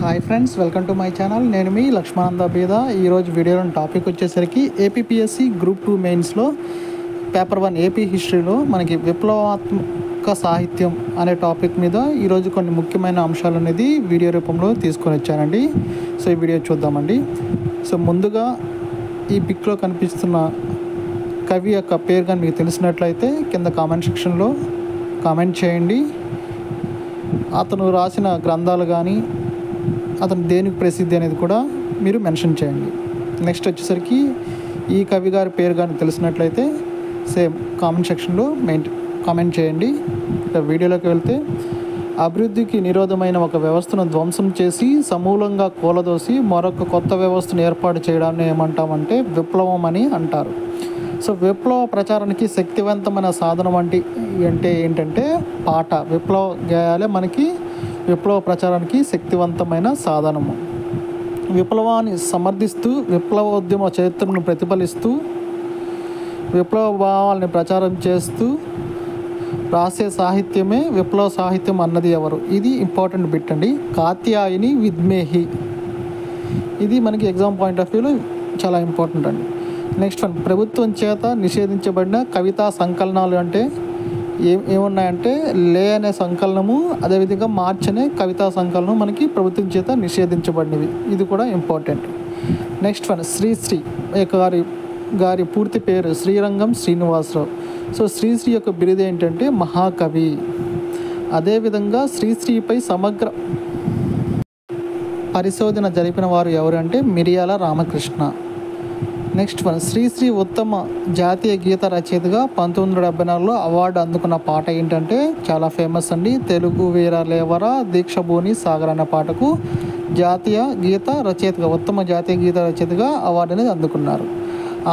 Hi friends, welcome to my channel. నేను మీ లక్ష్మానంద బీద. ఈరోజు వీడియోలో టాపిక్ వచ్చేసరికి ఏపీపీఎస్సీ గ్రూప్ 2 మెయిన్స్లో పేపర్ 1 ఏపీ హిస్టరీలో మనకి విప్లవాత్మక సాహిత్యం అనే టాపిక్ మీద ఈరోజు కొన్ని ముఖ్యమైన అంశాలు అనేది వీడియో రూపంలో తీసుకొని వచ్చానండి. సో ఈ వీడియో చూద్దామండి. సో ముందుగా ఈ పిక్లో కనిపిస్తున్న కవి యొక్క పేరు కానీ మీకు తెలిసినట్లయితే కింద కామెంట్ సెక్షన్లో కామెంట్ చేయండి. అతను రాసిన గ్రంథాలు కానీ అతను దేనికి ప్రసిద్ధి అనేది కూడా మీరు మెన్షన్ చేయండి. నెక్స్ట్ వచ్చేసరికి ఈ కవి గారి పేరు కానీ తెలిసినట్లయితే సేమ్ కామెంట్ సెక్షన్లో కామెంట్ చేయండి. ఇక వీడియోలోకి వెళ్తే, అభివృద్ధికి నిరోధమైన ఒక వ్యవస్థను ధ్వంసం చేసి సమూలంగా కూలదోసి మరొక కొత్త వ్యవస్థను ఏర్పాటు చేయడాన్ని ఏమంటామంటే విప్లవం అని అంటారు. సో విప్లవ ప్రచారానికి శక్తివంతమైన సాధనం అంటే ఏంటంటే పాట. విప్లవ గేయాలే మనకి విప్లవ ప్రచారానికి శక్తివంతమైన సాధనము. విప్లవాన్ని సమర్థిస్తూ విప్లవోద్యమ చరిత్రను ప్రతిఫలిస్తూ విప్లవ భావాలని ప్రచారం చేస్తూ రాసే సాహిత్యమే విప్లవ సాహిత్యం అన్నది ఎవరు? ఇది ఇంపార్టెంట్ బిట్ అండి. కాత్యాయని విద్మేహి. ఇది మనకి ఎగ్జామ్ పాయింట్ ఆఫ్ వ్యూలో చాలా ఇంపార్టెంట్ అండి. నెక్స్ట్ వన్, ప్రభుత్వం చేత నిషేధించబడిన కవితా సంకలనాలు అంటే ఏమున్నాయంటే లే అనే సంకలనము, అదేవిధంగా మార్చ్ అనే కవితా సంకలనం మనకి ప్రభుత్వం చేత నిషేధించబడినవి. ఇది కూడా ఇంపార్టెంట్. నెక్స్ట్ వన్, శ్రీశ్రీ గారి పూర్తి పేరు శ్రీరంగం శ్రీనివాసరావు. సో శ్రీశ్రీ యొక్క బిరుదు ఏంటంటే మహాకవి. అదేవిధంగా శ్రీశ్రీపై సమగ్ర పరిశోధన జరిపిన వారు ఎవరు అంటే మిరియాల రామకృష్ణ. నెక్స్ట్ వన్, శ్రీశ్రీ ఉత్తమ జాతీయ గీత రచయితగా 1974లో అవార్డు అందుకున్న పాట ఏంటంటే చాలా ఫేమస్ అండి. తెలుగు వీర లేవరా దీక్షభూని సాగర్ అనే పాటకు ఉత్తమ జాతీయ గీత రచయితగా అవార్డు అనేది అందుకున్నారు.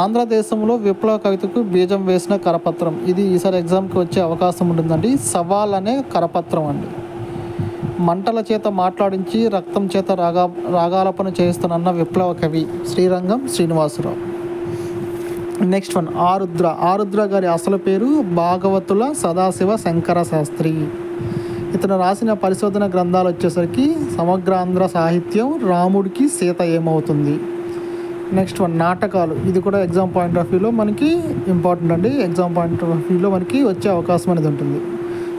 ఆంధ్రదేశంలో విప్లవ కవితకు బీజం వేసిన కరపత్రం. ఇది ఈసారి ఎగ్జామ్కి వచ్చే అవకాశం ఉంటుందండి. సవాల్ అనే కరపత్రం అండి. మంటల చేత మాట్లాడించి రక్తం చేత రాగాలపన చేస్తున్న విప్లవ కవి శ్రీరంగం శ్రీనివాసరావు. నెక్స్ట్ వన్, ఆరుద్ర గారి అసలు పేరు భాగవతుల సదాశివ శంకర శాస్త్రి. ఇతను రాసిన పరిశోధన గ్రంథాలు వచ్చేసరికి సమగ్రాంధ్ర సాహిత్యం, రాముడికి సీత ఏమవుతుంది. నెక్స్ట్ వన్, నాటకాలు. ఇది కూడా ఎగ్జామ్ పాయింట్ ఆఫ్ వ్యూలో మనకి ఇంపార్టెంట్ అండి. ఎగ్జామ్ పాయింట్ ఆఫ్ వ్యూలో మనకి వచ్చే అవకాశం అనేది ఉంటుంది.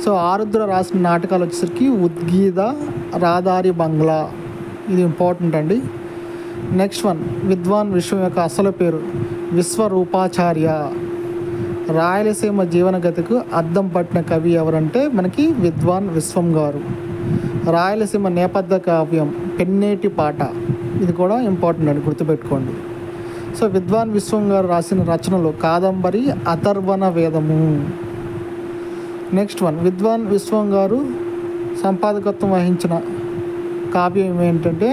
సో ఆరుద్ర రాసిన నాటకాలు వచ్చేసరికి ఉద్గీత, రాధారి బంగ్లా. ఇది ఇంపార్టెంట్ అండి. నెక్స్ట్ వన్, విద్వాన్ విశ్వం యొక్క అసలు పేరు విశ్వరూపాచార్య. రాయలసీమ జీవనగతికు అద్దం పట్టిన కవి ఎవరంటే మనకి విద్వాన్ విశ్వం గారు. రాయలసీమ నేపథ్య కావ్యం పెన్నేటి పాట. ఇది కూడా ఇంపార్టెంట్ అండి, గుర్తుపెట్టుకోండి. సో విద్వాన్ విశ్వం గారు రాసిన రచనలు కాదంబరి, అథర్వణ వేదము. నెక్స్ట్ వన్, విద్వాన్ విశ్వం గారు సంపాదకత్వం వహించిన కావ్యం ఏంటంటే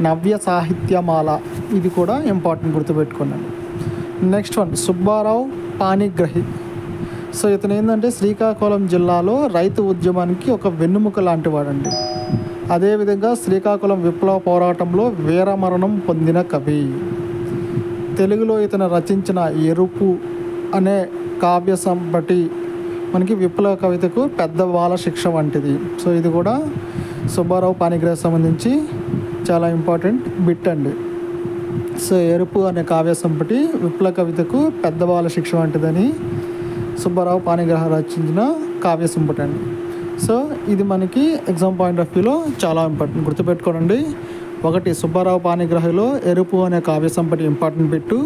నవ్య సాహిత్యమాల. ఇది కూడా ఇంపార్టెంట్, గుర్తుపెట్టుకోండి. Next one, Subbarao Panigrahi. So ఇతను ఏంటంటే శ్రీకాకుళం జిల్లాలో రైతు ఉద్యమానికి ఒక వెన్నుముక లాంటి వాడండి. అదేవిధంగా శ్రీకాకుళం విప్లవ పోరాటంలో వీరమరణం పొందిన కవి. తెలుగులో ఇతను రచించిన ఎరుపు అనే కావ్య సంపటి మనకి విప్లవ కవితకు పెద్ద బాల శిక్ష వంటిది. సో ఇది కూడా సుబ్బారావు పాణిగ్రహి సంబంధించి చాలా ఇంపార్టెంట్ బిట్ అండి. సో ఎరుపు అనే కావ్య సంపటి విప్లవ కవితకు పెద్ద బాల శిక్ష వంటిదని సుబ్బారావు పాణిగ్రహి రచించిన కావ్య సంపటి అండి. సో ఇది మనకి ఎగ్జామ్ పాయింట్ ఆఫ్ వ్యూలో చాలా ఇంపార్టెంట్, గుర్తుపెట్టుకోండి. ఒకటి, సుబ్బారావు పాణిగ్రహిలో ఎరుపు అనే కావ్య సంపటి ఇంపార్టెంట్ బిట్టు.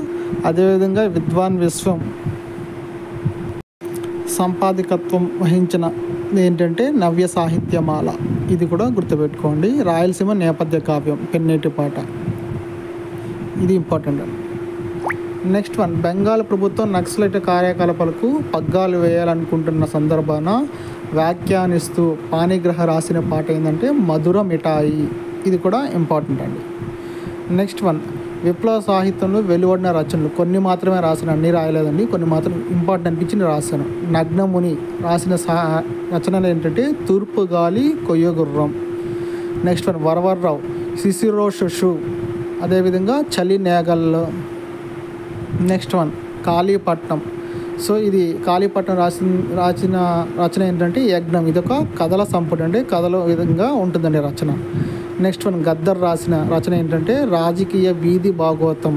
అదేవిధంగా విద్వాన్ విశ్వం సంపాదకత్వం వహించిన ఏంటంటే నవ్య సాహిత్యమాల. ఇది కూడా గుర్తుపెట్టుకోండి. రాయలసీమ నేపథ్య కావ్యం పెన్నేటి పాట. ఇది ఇంపార్టెంట్. నెక్స్ట్ వన్, బెంగాల్ ప్రభుత్వం నక్సలైట్ కార్యకలాపాలకు పగ్గాలు వేయాలనుకుంటున్న సందర్భాన వ్యాఖ్యానిస్తూ పాణిగ్రహి రాసిన పాట ఏంటంటే మధుర మిఠాయి. ఇది కూడా ఇంపార్టెంట్ అండి. నెక్స్ట్ వన్, విప్లవ సాహిత్యంలో వెలువడిన రచనలు కొన్ని మాత్రమే రాశాను, అన్నీ రాయలేదండి, కొన్ని మాత్రం ఇంపార్టెంట్ అనిపించి రాశాను. నగ్నముని రాసిన రచనలు ఏంటంటే తూర్పు గాలి కొయ్యగుర్రం. నెక్స్ట్ వన్, వరవర్రావు శిశిరోషు. అదేవిధంగా చలి నేగల్లో. Next one, Kalipatnam. సో ఇది కాళీపట్నం రాసిన రచన ఏంటంటే యజ్ఞం. ఇదొక కథల సంపుటి అండి, కథల విధంగా ఉంటుందండి రచన. నెక్స్ట్ వన్ గద్దర్ రాసిన రచన ఏంటంటే రాజకీయ వీధి భాగవతం.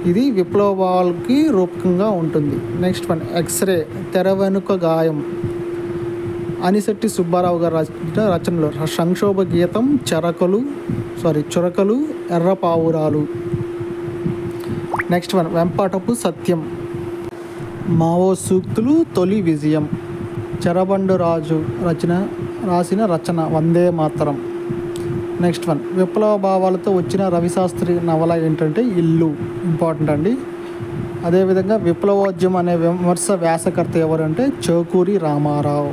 ఇది విప్లవాలకి రూపకంగా ఉంటుంది. నెక్స్ట్ వన్ ఎక్స్రే తెర వెనుక గాయం. అనిశెట్టి సుబ్బారావు గారు రాసిన రచనలు సంక్షోభ గీతం, చురకలు, ఎర్రపావురాలు. నెక్స్ట్ వన్ వెంపాటపు సత్యం. మావో సూక్తులు, తొలి విజయం. చెరబండు రాజు రాసిన రచన వందే మాతరం. నెక్స్ట్ వన్ విప్లవ భావాలతో వచ్చిన రవిశాస్త్రి నవల ఏంటంటే ఇల్లు, ఇంపార్టెంట్ అండి. అదేవిధంగా విప్లవోద్యమం అనే విమర్శ వ్యాసకర్త ఎవరంటే చోకూరి రామారావు.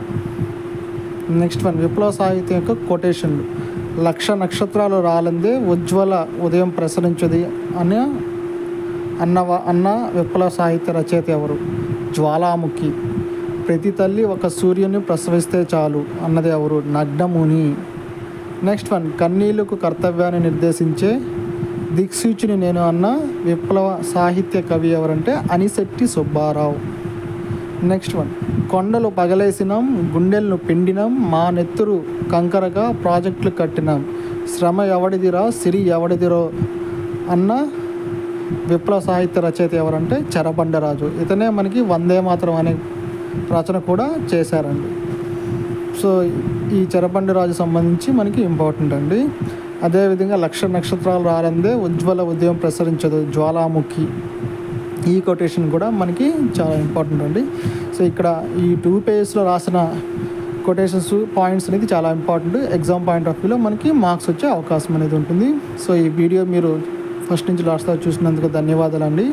నెక్స్ట్ వన్ విప్లవ సాహిత్యం యొక్క కొటేషన్లు. 1,00,000 నక్షత్రాలు రాలందే ఉజ్వల ఉదయం ప్రసరించది అన్న విప్లవ సాహిత్య రచయిత ఎవరు? జ్వాలాముఖి. ప్రతి తల్లి ఒక సూర్యుని ప్రసవిస్తే చాలు అన్నది ఎవరు? నగ్నముని. నెక్స్ట్ వన్ కన్నీళ్లకు కర్తవ్యాన్ని నిర్దేశించే దిక్సూచిని నేను అన్న విప్లవ సాహిత్య కవి ఎవరంటే అనిశెట్టి సుబ్బారావు. నెక్స్ట్ వన్ కొండలు పగలేసినాం, గుండెలను పిండినాం, మా నెత్తురు కంకరగా ప్రాజెక్టులు కట్టినాం, శ్రమ ఎవడిదిరా సిరి ఎవడిదిరో అన్న విప్లవ సాహిత్య రచయిత ఎవరంటే చెరబండరాజు. ఇతనే మనకి వందే మాతరం అనే రచన కూడా చేశారండి. సో ఈ చెరబండరాజు సంబంధించి మనకి ఇంపార్టెంట్ అండి. అదేవిధంగా 1,00,000 నక్షత్రాలు రాలందే ఉజ్వల ఉదయం ప్రసరించదు జ్వాలాముఖి. ఈ కొటేషన్ కూడా మనకి చాలా ఇంపార్టెంట్ అండి. సో ఇక్కడ ఈ 2 పేజెస్లో రాసిన కొటేషన్స్ పాయింట్స్ అనేది చాలా ఇంపార్టెంట్. ఎగ్జామ్ పాయింట్ ఆఫ్ వ్యూలో మనకి మార్క్స్ వచ్చే అవకాశం అనేది ఉంటుంది. సో ఈ వీడియో మీరు ఫస్ట్ నుంచి లాస్ట్ దాకా చూసినందుకు ధన్యవాదాలండి.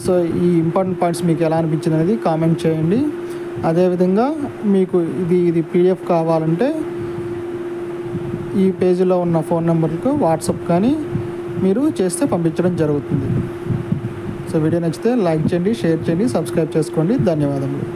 సో ఈ ఇంపార్టెంట్ పాయింట్స్ మీకు ఎలా అనిపించింది అనేది కామెంట్ చేయండి. అదేవిధంగా మీకు ఇది PDF కావాలంటే ఈ పేజీలో ఉన్న ఫోన్ నెంబర్కు వాట్సాప్ కానీ మీరు చేస్తే పంపించడం జరుగుతుంది. సో వీడియో నచ్చితే లైక్ చేయండి, షేర్ చేయండి, సబ్స్క్రైబ్ చేసుకోండి. ధన్యవాదములు.